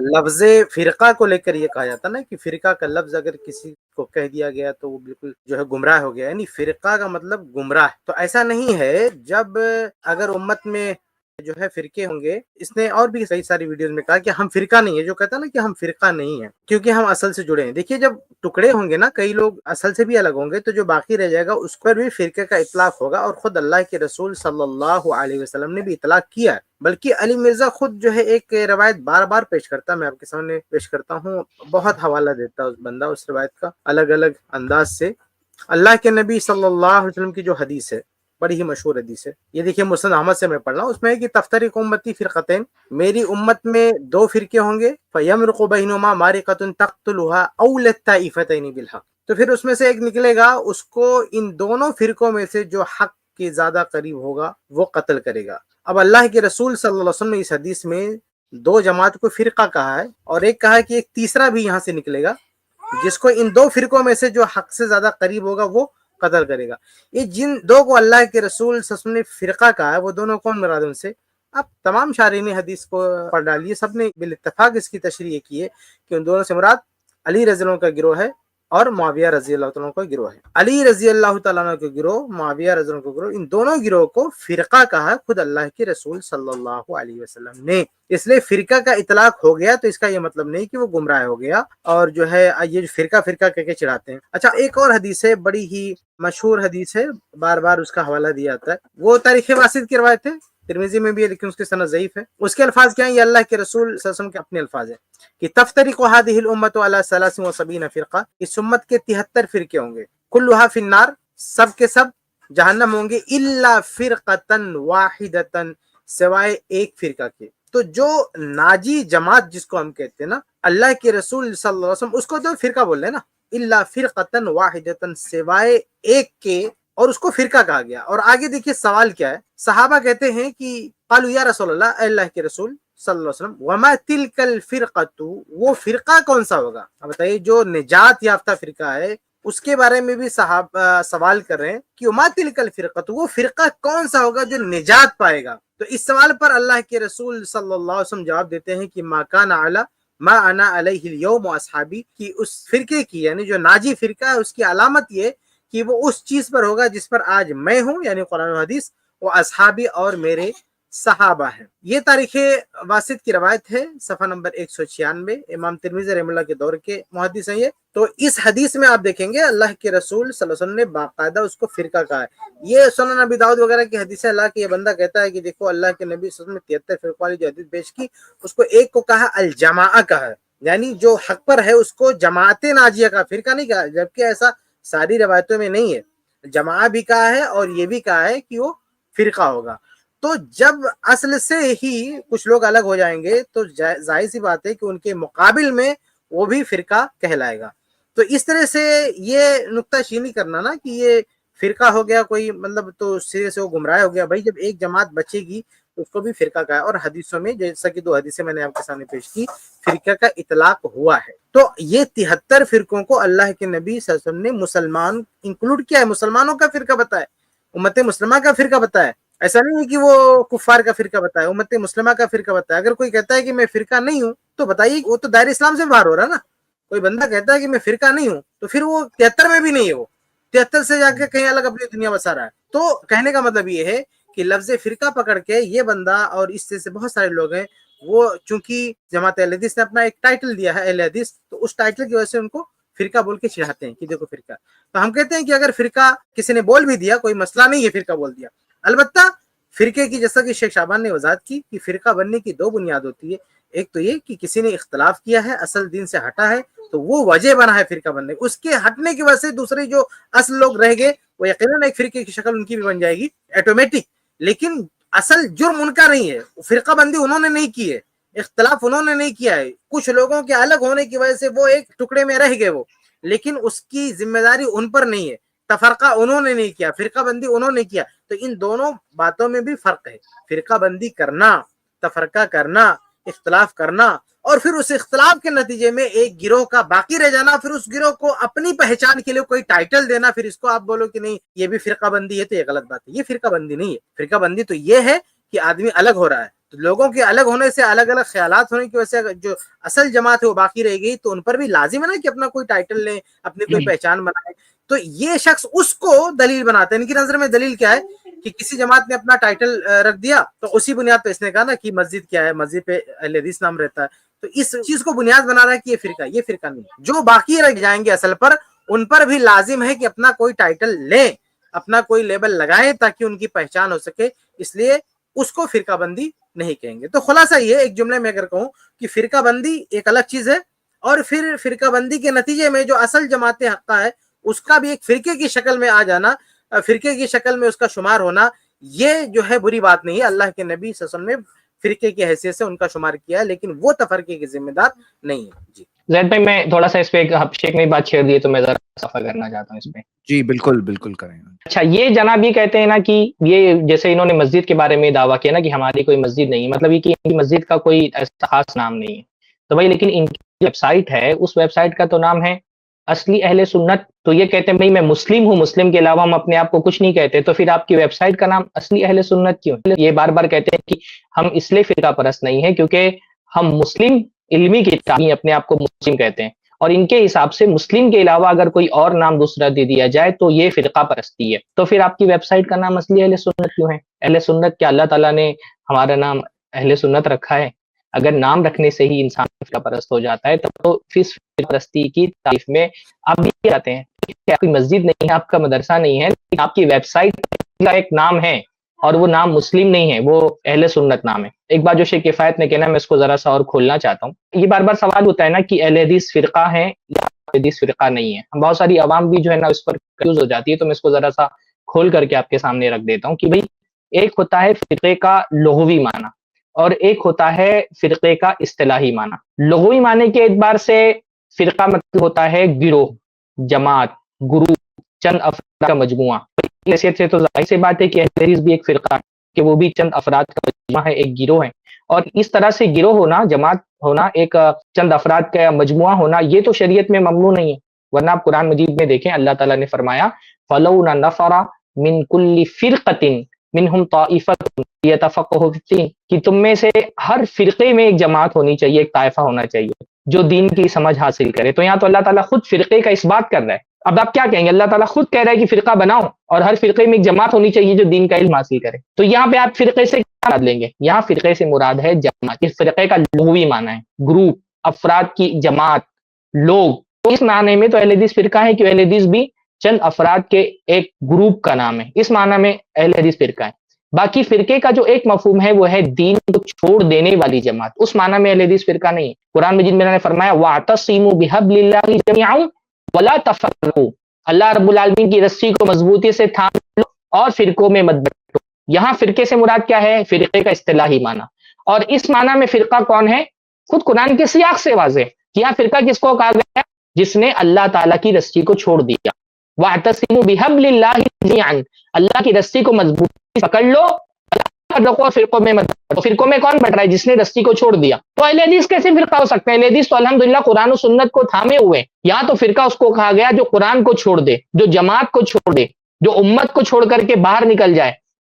لفظ فرقہ کو لے کر یہ کہا جاتا نا کہ فرقہ کا لفظ اگر کسی کو کہہ دیا گیا تو وہ بالکل جو ہے گمراہ ہو گیا، یعنی فرقہ کا مطلب گمراہ، تو ایسا نہیں ہے۔ جب اگر امت میں جو ہے فرقے ہوں گے، اس نے اور بھی کئی ساری ویڈیوز میں کہا کہ ہم فرقہ نہیں ہے، جو کہتا نا کہ ہم فرقہ نہیں ہیں کیونکہ ہم اصل سے جڑے ہیں۔ دیکھیے جب ٹکڑے ہوں گے نا، کئی لوگ اصل سے بھی الگ ہوں گے، تو جو باقی رہ جائے گا اس پر بھی فرقے کا اطلاق ہوگا، اور خود اللہ کے رسول صلی اللہ علیہ وسلم نے بھی اطلاق کیا ہے۔ بلکہ علی مرزا خود جو ہے ایک روایت بار بار پیش کرتا ہے، میں آپ کے سامنے پیش کرتا ہوں، بہت حوالہ دیتا ہے اس بندہ اس روایت کا الگ الگ انداز سے۔ اللہ کے نبی صلی اللہ علیہ وسلم کی جو حدیث ہے، بڑی ہی مشہور حدیث ہے، یہ دیکھیے مسند احمد سے میں پڑھ رہا ہوں، اس میں ہے کہ تفترق امتی فرقتین، میری امت میں دو فرقے ہوں گے، فیمرق بینہما مارقۃ تقتلها اول الطائفتین بالحق، تو پھر اس میں سے ایک نکلے گا، اس کو ان دونوں فرقوں میں سے جو حق کے زیادہ قریب ہوگا وہ قتل کرے گا۔ اب اللہ کے رسول صلی اللہ علیہ وسلم نے اس حدیث میں دو جماعت کو فرقہ کہا ہے، اور ایک کہا کہ ایک تیسرا بھی یہاں سے نکلے گا جس کو ان دو فرقوں میں سے جو حق سے زیادہ قریب ہوگا وہ قتل کرے گا۔ یہ جن دو کو اللہ کے رسول صلی اللہ علیہ وسلم نے فرقہ کہا ہے، وہ دونوں کون مراد ان سے؟ اب تمام شارحین حدیث کو پڑھ ڈالیے، سب نے بالاتفاق اس کی تشریح کی ہے کہ ان دونوں سے مراد علی رضی اللہ عنہ کا گروہ ہے اور معاویہ رضی اللہ عنہ کا گروہ ہے۔ علی رضی اللہ تعالیٰ عنہ کا گروہ، معاویہ رضی اللہ عنہ کا گروہ، ان دونوں گروہ کو فرقہ کہا ہے خود اللہ کے رسول صلی اللہ علیہ وسلم نے۔ اس لیے فرقہ کا اطلاق ہو گیا تو اس کا یہ مطلب نہیں کہ وہ گمراہ ہو گیا، اور جو ہے یہ فرقہ فرقہ کہہ کے چڑھاتے ہیں۔ اچھا ایک اور حدیث ہے، بڑی ہی مشہور حدیث ہے، بار بار اس کا حوالہ دیا جاتا ہے، وہ تاریخ واسط کی روایت ہے، ترمذی میں بھی ہے لیکن اس کی سند ضعیف ہے۔ اس کے الفاظ کیا ہیں؟ یہ اللہ کے رسول صلی اللہ علیہ وسلم کے اپنے الفاظ ہیں کہ تفترق هذه الامه على 73 فرقہ، اس امت کے 73 فرقے ہوں گے، کلها فی النار، سب کے سب جہنم ہوں گے، الا فرقۃ واحدۃ، سوائے ایک فرقہ کے۔ تو جو ناجی جماعت جس کو ہم کہتے ہیں نا، اللہ کے رسول صلی اللہ علیہ وسلم اس کو تو فرقہ بول رہے ہیں نا، الا فرقۃ واحدۃ، سوائے ایک کے، اور اس کو فرقہ کہا گیا۔ اور آگے دیکھیے سوال کیا ہے، صحابہ کہتے ہیں کہ قالوا یا رسول اللہ، اے اللہ کے رسول صلی اللہ علیہ وسلم، وما تلک الفرقۃ، وہ فرقہ کون سا ہوگا؟ اب بتائیے جو نجات یافتہ فرقہ ہے اس کے بارے میں بھی صحابہ سوال کر رہے ہیں کہ وما تلک الفرقۃ، وہ فرقہ کون سا ہوگا جو نجات پائے گا؟ تو اس سوال پر اللہ کے رسول صلی اللہ علیہ وسلم جواب دیتے ہیں کہ ما کان علی ما انا علیہ اليوم واصحابی، کہ اس فرقے کی یعنی جو ناجی فرقہ ہے اس کی علامت یہ کہ وہ اس چیز پر ہوگا جس پر آج میں ہوں، یعنی قرآن و حدیث، وہ اصحابی اور میرے صحابہ ہیں۔ یہ تاریخ واسط کی روایت ہے، صفحہ نمبر 196، امام ترمذی رحمہ اللہ کے دور کے محدث ہیں یہ۔ تو اس حدیث میں آپ دیکھیں گے اللہ کے رسول صلی اللہ علیہ وسلم نے باقاعدہ اس کو فرقہ کہا ہے۔ یہ سنن ابی داؤد وغیرہ کی حدیث ہے، اللہ کے یہ بندہ کہتا ہے کہ دیکھو اللہ کے نبی صلی اللہ علیہ وسلم نے 73 فرقوں والی جو حدیث پیش کی، اس کو ایک کو کہا الجماعہ کہا ہے، یعنی جو حق پر ہے اس کو جماعت ناجیہ کا، فرقہ نہیں کہا، جبکہ ایسا ساری روایتوں میں نہیں ہے۔ جماعہ بھی کہا ہے اور یہ بھی کہا ہے کہ وہ فرقہ ہوگا۔ تو جب اصل سے ہی کچھ لوگ الگ ہو جائیں گے تو ظاہر سی بات ہے کہ ان کے مقابل میں وہ بھی فرقہ کہلائے گا۔ تو اس طرح سے یہ نکتہ چینی کرنا نا کہ یہ فرقہ ہو گیا کوئی، مطلب تو سرے سے وہ گمراہ ہو گیا، بھائی جب ایک جماعت بچے گی تو اس کو بھی فرقہ کہا ہے، اور حدیثوں میں جیسا کہ 2 حدیثیں میں نے آپ کے سامنے پیش کی، فرقہ کا اطلاق ہوا ہے۔ تو یہ 73 فرقوں کو اللہ کے نبی صلی اللہ علیہ وسلم نے مسلمان انکلوڈ کیا ہے، مسلمانوں کا فرقہ بتایا، امت مسلمہ کا فرقہ بتایا، ایسا نہیں ہے کہ وہ کفار کا فرقہ بتایا، امت مسلمہ کا فرقہ بتایا۔ اگر کوئی کہتا ہے کہ میں فرقہ نہیں ہوں تو بتائیے وہ تو دائرہ اسلام سے باہر ہو رہا ہے نا۔ کوئی بندہ کہتا ہے کہ میں فرقہ نہیں ہوں تو پھر وہ 73 میں بھی نہیں ہے، وہ 73 سے جا کے کہیں الگ اپنی دنیا بسا رہا ہے۔ تو کہنے کا مطلب یہ ہے کہ لفظ فرقہ پکڑ کے یہ بندہ اور اس سے بہت سارے لوگ ہیں، وہ چونکہ جماعت اہل حدیث نے اپنا ایک ٹائٹل دیا ہے اہل حدیث، تو اس ٹائٹل کی وجہ سے ان کو فرقہ بول کے چڑھاتے ہیں کہ دیکھو فرقہ۔ تو ہم کہتے ہیں کہ اگر فرقہ کسی نے بول بھی دیا کوئی مسئلہ نہیں ہے، فرقہ بول دیا۔ البتہ فرقے کی جیسا کہ شیخ شعبان نے وضاحت کی کہ فرقہ بننے کی 2 بنیاد ہوتی ہے، ایک تو یہ کہ کسی نے اختلاف کیا ہے، اصل دین سے ہٹا ہے، تو وہ وجہ بنا ہے فرقہ بننے، اس کے ہٹنے کی وجہ سے دوسرے جو اصل لوگ رہ گئے وہ یقیناً ایک فرقے کی شکل ان کی بھی بن جائے گی ایٹومیٹک، لیکن اصل جرم ان کا نہیں ہے، فرقہ بندی انہوں نے نہیں کی ہے، اختلاف انہوں نے نہیں کیا ہے، کچھ لوگوں کے الگ ہونے کی وجہ سے وہ ایک ٹکڑے میں رہ گئے وہ، لیکن اس کی ذمہ داری ان پر نہیں ہے، تفرقہ انہوں نے نہیں کیا، فرقہ بندی انہوں نے کیا۔ تو ان دونوں باتوں میں بھی فرق ہے، فرقہ بندی کرنا، تفرقہ کرنا، اختلاف کرنا، اور پھر اس اختلاف کے نتیجے میں ایک گروہ کا باقی رہ جانا، پھر اس گروہ کو اپنی پہچان کے لیے کوئی ٹائٹل دینا، پھر اس کو آپ بولو کہ نہیں یہ بھی فرقہ بندی ہے، تو یہ غلط بات ہے، یہ فرقہ بندی نہیں ہے۔ فرقہ بندی تو یہ ہے کہ آدمی الگ ہو رہا ہے، تو لوگوں کے الگ ہونے سے، الگ الگ خیالات ہونے کی وجہ سے جو اصل جماعت ہے وہ باقی رہ گئی، تو ان پر بھی لازم ہے نا کہ اپنا کوئی ٹائٹل لیں، اپنی کوئی پہچان بنائیں. تو یہ شخص اس کو دلیل بناتا ہے. ان کی نظر میں دلیل کیا ہے کہ کسی جماعت نے اپنا ٹائٹل رکھ دیا تو اسی بنیاد پہ اس نے کہا نا کہ مسجد کیا ہے، مسجد پہ اہل حدیث نام رہتا ہے، تو اس چیز کو بنیاد بنا رہا ہے کہ یہ فرقہ نہیں. جو باقی رہ جائیں گے اصل پر، ان پر بھی لازم ہے کہ اپنا کوئی ٹائٹل لیں، اپنا کوئی لیبل لگائیں تاکہ ان کی پہچان ہو سکے. اس لیے اس کو فرقہ بندی نہیں کہیں گے. تو خلاصہ یہ ایک جملے میں اگر کہوں کہ فرقہ بندی ایک الگ چیز ہے، اور پھر فرقہ بندی کے نتیجے میں جو اصل جماعت حقہ ہے اس کا بھی ایک فرقے کی شکل میں آ جانا، فرقے کی شکل میں اس کا شمار ہونا، یہ جو ہے بری بات نہیں ہے. اللہ کے نبی صلی اللہ علیہ وسلم نے فرقے کی حیثیت سے ان کا شمار کیا ہے، لیکن وہ تفرقے کے ذمہ دار نہیں ہے. جی زید بھائی، میں تھوڑا سا اس پہ شیخ نے بات چھیڑ دی ہے تو میں ذرا اضافہ کرنا چاہتا ہوں اس پہ. جی بالکل بالکل کریں. اچھا، یہ جناب یہ کہتے ہیں نا کہ یہ جیسے انہوں نے مسجد کے بارے میں دعویٰ کیا نا کہ ہماری کوئی مسجد نہیں ہے، مطلب یہ کہ ان کی مسجد کا کوئی ایسا خاص نام نہیں ہے. تو بھائی لیکن ان کی ویب سائٹ ہے، اس ویب سائٹ کا تو نام ہے اصلی اہل سنت. تو یہ کہتے ہیں بھائی میں مسلم ہوں، مسلم کے علاوہ ہم اپنے آپ کو کچھ نہیں کہتے، تو پھر آپ کی ویب سائٹ کا نام اصلی اہل سنت کیوں؟ یہ بار بار کہتے ہیں کہ ہم اس لیے فرقہ پرست نہیں ہیں کیونکہ ہم مسلم علمی کی تعلیم اپنے آپ کو مسلم کہتے ہیں، اور ان کے حساب سے مسلم کے علاوہ اگر کوئی اور نام دوسرا دے دیا جائے تو یہ فرقہ پرستی ہے. تو پھر آپ کی ویب سائٹ کا نام اصلی اہل سنت کیوں ہے؟ اہل سنت کیا اللہ تعالیٰ نے ہمارا نام اہل سنت رکھا ہے؟ اگر نام رکھنے سے ہی انسان فرقہ پرست ہو جاتا ہے تو پھر فرقہ پرستی کی تعریف میں آپ بھی آتے ہیں کہ آپ کی مسجد نہیں ہے، آپ کا مدرسہ نہیں ہے، لیکن آپ کی ویب سائٹ کا ایک نام ہے اور وہ نام مسلم نہیں ہے، وہ اہل سنت نام ہے. ایک بات جو شیخ کفایت نے کہنا ہے میں اس کو ذرا سا اور کھولنا چاہتا ہوں. یہ بار بار سوال ہوتا ہے نا کہ اہل حدیث فرقہ ہے یا اہل حدیث فرقہ نہیں ہے. بہت ساری عوام بھی جو ہے نا اس پر کنفیوز ہو جاتی ہے، تو میں اس کو ذرا سا کھول کر کے آپ کے سامنے رکھ دیتا ہوں کہ بھئی ایک ہوتا ہے فرقے کا لغوی معنی اور ایک ہوتا ہے فرقے کا اصطلاحی معنی. لغوی معنی کے اعتبار سے فرقہ مطلب ہوتا ہے گروہ، جماعت، گروپ، چند افراد کا مجموعہ. حیثیت سے تو ظاہر سی بات ہے کہ اہل حدیث بھی ایک فرقہ ہے کہ وہ بھی چند افراد کا مجموعہ ہے، ایک گروہ ہے. اور اس طرح سے گروہ ہونا، جماعت ہونا، ایک چند افراد کا مجموعہ ہونا، یہ تو شریعت میں ممنوع نہیں ہے. ورنہ آپ قرآن مجید میں دیکھیں اللہ تعالیٰ نے فرمایا فَلَوْلَا نَفَرَ مِن كُلِّ فِرْقَةٍ مِنْهُمْ طَائِفَةٌ لِيَتَفَقَّهُوا فِي الدِّينِ کہ تم میں سے ہر فرقے میں ایک جماعت ہونی چاہیے، ایک طائفہ ہونا چاہیے جو دین کی سمجھ حاصل کرے. تو یہاں تو اللہ تعالیٰ خود فرقے کا اس بات کر رہا ہے. اب آپ کیا کہیں گے؟ اللہ تعالیٰ خود کہہ رہا ہے کہ فرقہ بناؤ اور ہر فرقے میں ایک جماعت ہونی چاہیے جو دین کا علم حاصل کرے. تو یہاں پہ آپ فرقے سے کیا مراد لیں گے؟ یہاں فرقے سے مراد ہے جماعت. اس فرقے کا لغوی معنی ہے گروپ، افراد کی جماعت، لوگ. تو اس معنی میں تو اہل حدیث فرقہ ہے کہ اہل حدیث بھی چند افراد کے ایک گروپ کا نام ہے. اس معنی میں اہل حدیث فرقہ ہے. باقی فرقے کا جو ایک مفہوم ہے وہ ہے دین کو چھوڑ دینے والی جماعت. اس معنی میں اہل حدیث فرقہ نہیں ہے. قرآن مجید میں نے فرمایا وَاعْتَصِمُوا بِحَبْلِ اللَّهِ جَمِيعًا وَلَا تَفَرَّقُوا، اللہ رب العالمین کی رسی کو مضبوطی سے تھام لو اور فرقوں میں مت بٹو. یہاں فرقے سے مراد کیا ہے؟ فرقے کا اصطلاحی معنی. اور اس معنی میں فرقہ کون ہے؟ خود قرآن کے سیاق سے واضح. یہاں فرقہ کس کو کہا گیا؟ جس نے اللہ تعالیٰ کی رسی کو چھوڑ دیا. وَاعْتَصِمُوا بِحَبْلِ اللَّهِ جَمِيعًا، اللہ کی رسی کو مضبوطی سے پکڑ لو، فرقوں میں مت بٹو. فرقوں میں کون بٹ رہا ہے؟ جس نے رسی کو چھوڑ دیا. تو اہل حدیث کیسے فرقہ ہو سکتے ہیں؟ اہل حدیث تو الحمدللہ قرآن و سنت کو تھامے ہوئے. یہاں تو فرقہ اس کو کہا گیا جو قرآن کو چھوڑ دے، جو جماعت کو چھوڑ دے، جو امت کو چھوڑ کر کے باہر نکل جائے،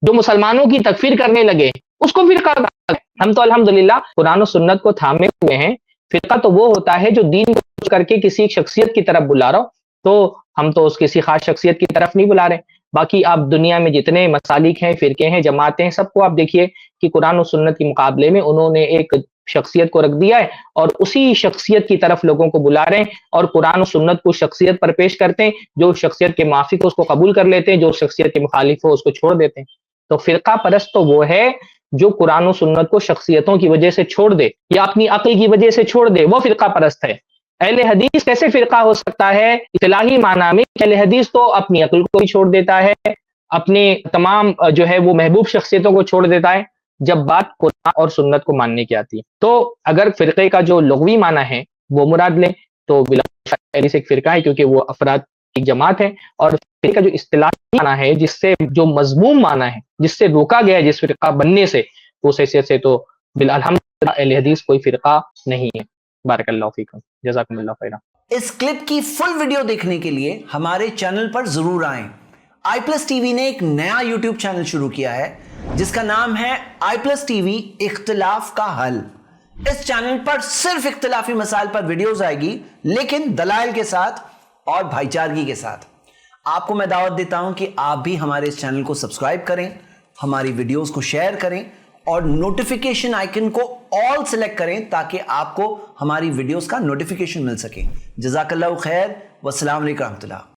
جو مسلمانوں کی تکفیر کرنے لگے، اس کو فرقہ کہا گیا. ہم تو الحمدللہ قرآن و سنت کو تھامے ہوئے ہیں. فرقہ تو وہ ہوتا ہے جو دین کو چھوڑ کر کے کسی شخصیت کی طرف بلا رہا ہو. تو ہم تو اس کسی خاص شخصیت کی طرف نہیں بلا رہے. باقی آپ دنیا میں جتنے مسالک ہیں، فرقے ہیں، جماعتیں ہیں، سب کو آپ دیکھیے کہ قرآن و سنت کے مقابلے میں انہوں نے ایک شخصیت کو رکھ دیا ہے اور اسی شخصیت کی طرف لوگوں کو بلا رہے ہیں اور قرآن و سنت کو شخصیت پر پیش کرتے ہیں. جو شخصیت کے موافق ہو اس کو قبول کر لیتے ہیں، جو شخصیت کے مخالف ہو اس کو چھوڑ دیتے ہیں. تو فرقہ پرست تو وہ ہے جو قرآن و سنت کو شخصیتوں کی وجہ سے چھوڑ دے یا اپنی عقل کی وجہ سے چھوڑ دے، وہ فرقہ پرست ہے. اہل حدیث کیسے فرقہ ہو سکتا ہے؟ اصطلاحی معنی میں اہل حدیث تو اپنی عقل کو بھی چھوڑ دیتا ہے، اپنے تمام جو ہے وہ محبوب شخصیتوں کو چھوڑ دیتا ہے جب بات قرآن اور سنت کو ماننے کی آتی ہے. تو اگر فرقے کا جو لغوی معنی ہے وہ مراد لیں تو بلا شک اہل حدیث ایک فرقہ ہے کیونکہ وہ افراد کی جماعت ہے. اور فرقے کا جو اصطلاحی معنی ہے جس سے جو مذموم معنی ہے، جس سے روکا گیا ہے جس فرقہ بننے سے، اس حیثیت سے تو بالحمدللہ اہل حدیث کوئی فرقہ نہیں ہے. بارک اللہ فیکم، جزاکم اللہ خیرا. اس کلپ کی فل ویڈیو دیکھنے کے لیے ہمارے چینل پر ضرور آئیں. آئی پلس ٹی وی نے ایک نیا یوٹیوب چینل شروع کیا ہے جس کا نام ہے i+ TV اختلاف کا حل. اس چینل پر صرف اختلافی مسائل پر ویڈیوز آئے گی، لیکن دلائل کے ساتھ اور بھائی چارگی کے ساتھ. آپ کو میں دعوت دیتا ہوں کہ آپ بھی ہمارے اس چینل کو سبسکرائب کریں، ہماری ویڈیوز کو شیئر کریں اور نوٹیفیکیشن آئیکن کو آل سلیکٹ کریں تاکہ آپ کو ہماری ویڈیوز کا نوٹیفیکیشن مل سکے. جزاک اللہ خیر، والسلام علیکم ورحمۃ اللہ.